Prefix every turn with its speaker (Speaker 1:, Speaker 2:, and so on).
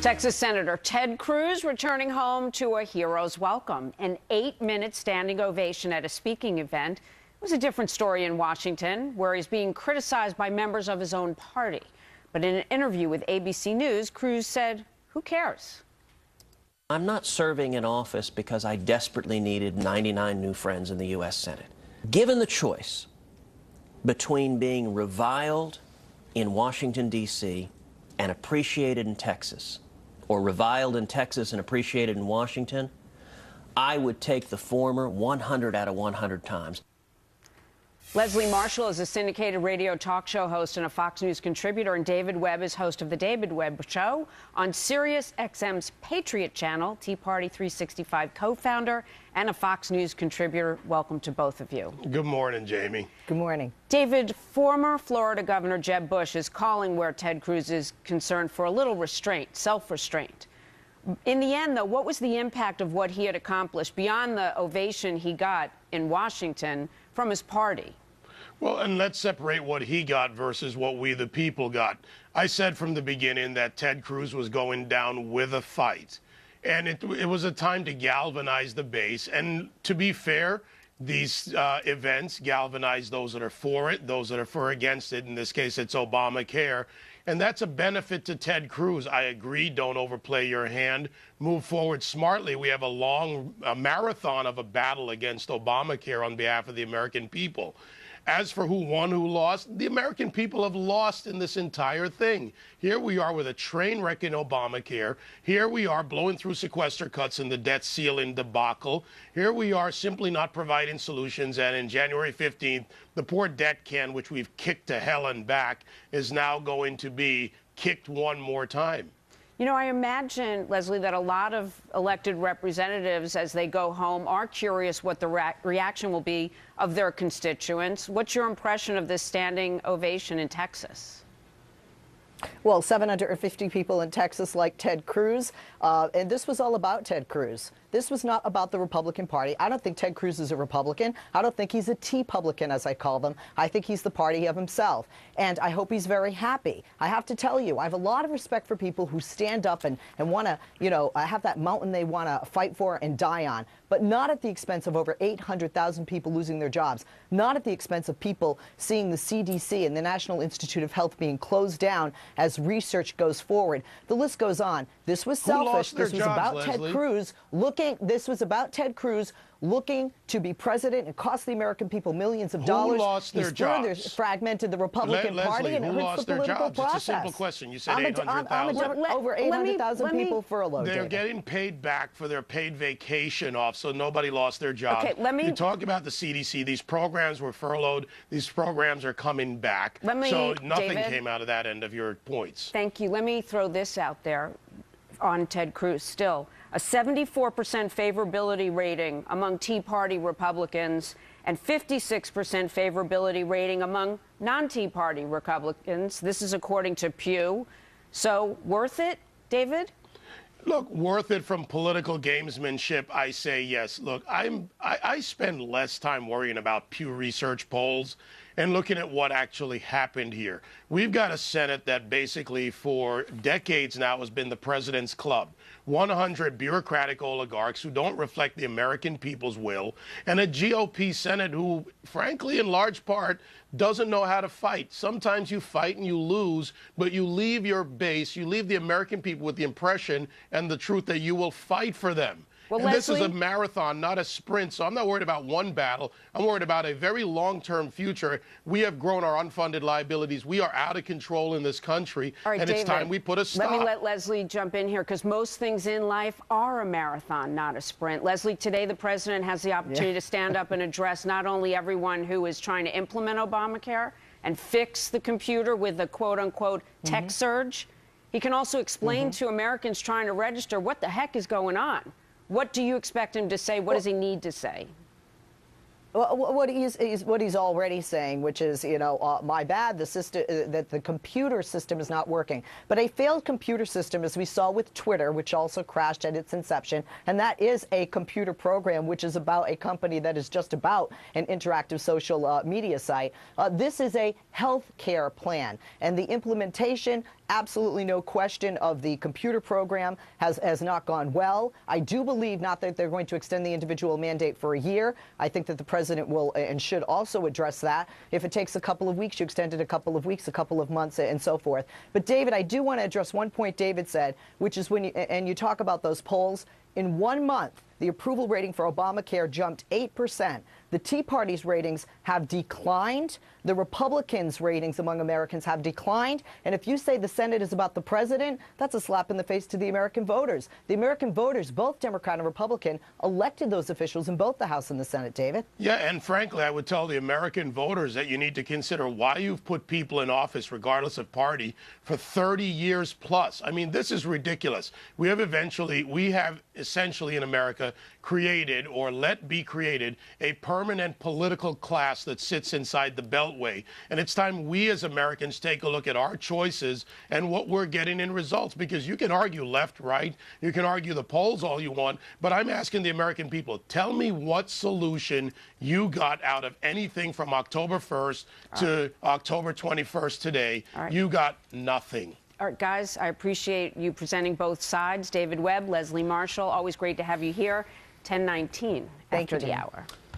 Speaker 1: Texas Senator Ted Cruz returning home to a hero's welcome. An 8-minute standing ovation at a speaking event. It was a different story in Washington, where he's being criticized by members of his own party. But in an interview with ABC News, Cruz said, "Who cares?"
Speaker 2: I'm not serving in office because I desperately needed 99 new friends in the U.S. Senate. Given the choice between being reviled in Washington, D.C. and appreciated in Texas, or reviled in Texas and appreciated in Washington, I would take the former 100 out of 100 times.
Speaker 1: Leslie Marshall is a syndicated radio talk show host and a Fox News contributor, and David Webb is host of The David Webb Show on Sirius XM's Patriot Channel, Tea Party 365 co-founder and a Fox News contributor. Welcome to both of you.
Speaker 3: Good morning, Jamie.
Speaker 4: Good morning.
Speaker 1: David, former Florida Governor Jeb Bush is calling where Ted Cruz is concerned for a little restraint, self-restraint. In the end, though, what was the impact of what he had accomplished beyond the ovation he got in Washington from his party?
Speaker 3: Well, and let's separate what he got versus what we, the people, got. I said from the beginning that Ted Cruz was going down with a fight. And it was a time to galvanize the base. And to be fair, these events galvanize those that are for it, those that are for against it. In this case, it's Obamacare. And that's a benefit to Ted Cruz. I agree, don't overplay your hand. Move forward smartly. We have a marathon of a battle against Obamacare on behalf of the American people. As for who won, who lost, the American people have lost in this entire thing. Here we are with a train wreck in Obamacare. Here we are blowing through sequester cuts in the debt ceiling debacle. Here we are simply not providing solutions. And in January 15th, the poor debt can, which we've kicked to hell and back, is now going to be kicked one more time.
Speaker 1: You know, I imagine, Leslie, that a lot of elected representatives, as they go home, are curious what the reaction will be of their constituents. What's your impression of this standing ovation in Texas?
Speaker 4: Well, 750 people in Texas like Ted Cruz, and this was all about Ted Cruz. This was not about the Republican Party. I don't think Ted Cruz is a Republican. I don't think he's a Tea-publican, as I call them. I think he's the party of himself, and I hope he's very happy. I have to tell you, I have a lot of respect for people who stand up and want to, you know, have that mountain they want to fight for and die on, but not at the expense of over 800,000 people losing their jobs, not at the expense of people seeing the CDC and the National Institute of Health being closed down as research goes forward. The list goes on. This was selfish. This was about Ted Cruz looking. This was about Ted Cruz looking to be president and cost the American people millions of dollars.
Speaker 3: Who lost their jobs?
Speaker 4: Further fragmented the Republican Party, and it hurts the political process.
Speaker 3: It's a simple question. You said 800,000.
Speaker 4: Over 800,000 people furloughed.
Speaker 3: They're getting paid back for their paid vacation off, so nobody lost their job.
Speaker 1: Okay,
Speaker 3: You talk about the CDC. These programs were furloughed. These programs are coming back. So nothing came out of that end of your points.
Speaker 1: Thank you. Let me throw this out there on Ted Cruz still. A 74% favorability rating among Tea Party Republicans and 56% favorability rating among non-Tea Party Republicans. This is according to Pew. So worth it, David?
Speaker 3: Look, worth it from political gamesmanship, I say yes. Look, I spend less time worrying about Pew Research polls and looking at what actually happened here. We've got a Senate that basically for decades now has been the president's club. 100 bureaucratic oligarchs who don't reflect the American people's will, and a GOP Senate who, frankly, in large part, doesn't know how to fight. Sometimes you fight and you lose, but you leave your base, you leave the American people with the impression and the truth that you will fight for them.
Speaker 1: Well,
Speaker 3: and this is a marathon, not a sprint, so I'm not worried about one battle. I'm worried about a very long-term future. We have grown our unfunded liabilities. We are out of control in this country,
Speaker 1: All right,
Speaker 3: and
Speaker 1: David,
Speaker 3: it's time we put a stop.
Speaker 1: Let me let Leslie jump in here, because most things in life are a marathon, not a sprint. Leslie, today the president has the opportunity to stand up and address not only everyone who is trying to implement Obamacare and fix the computer with the quote-unquote tech surge. He can also explain to Americans trying to register what the heck is going on. What do you expect him to say? What does he need to say?
Speaker 4: Well, what he's already saying, which is, you know, my bad, the system, that the computer system is not working. But a failed computer system, as we saw with Twitter, which also crashed at its inception, and that is a computer program, which is about a company that is just about an interactive social media site. This is a health care plan, and the implementation absolutely no question of the computer program has not gone well. I do believe not that they're going to extend the individual mandate for a year. I think that the president will and should also address that. If it takes a couple of weeks, you extend it a couple of weeks, a couple of months, and so forth. But David, I do want to address one point David said, which is when you talk about those polls. In 1 month, the approval rating for Obamacare jumped 8%. The Tea Party's ratings have declined. The Republicans' ratings among Americans have declined. And if you say the Senate is about the president, that's a slap in the face to the American voters. The American voters, both Democrat and Republican, elected those officials in both the House and the Senate, David.
Speaker 3: Yeah, and frankly, I would tell the American voters that you need to consider why you've put people in office, regardless of party, for 30 years plus. I mean, this is ridiculous. We have essentially in America created, or let be created, a permanent political class that sits inside the Beltway. And it's time we as Americans take a look at our choices and what we're getting in results, because you can argue left, right, you can argue the polls all you want, but I'm asking the American people, tell me what solution you got out of anything from October 1st to October 21st today. You got nothing.
Speaker 1: All right, guys, I appreciate you presenting both sides. David Webb, Leslie Marshall, always great to have you here. 10:19 after the hour.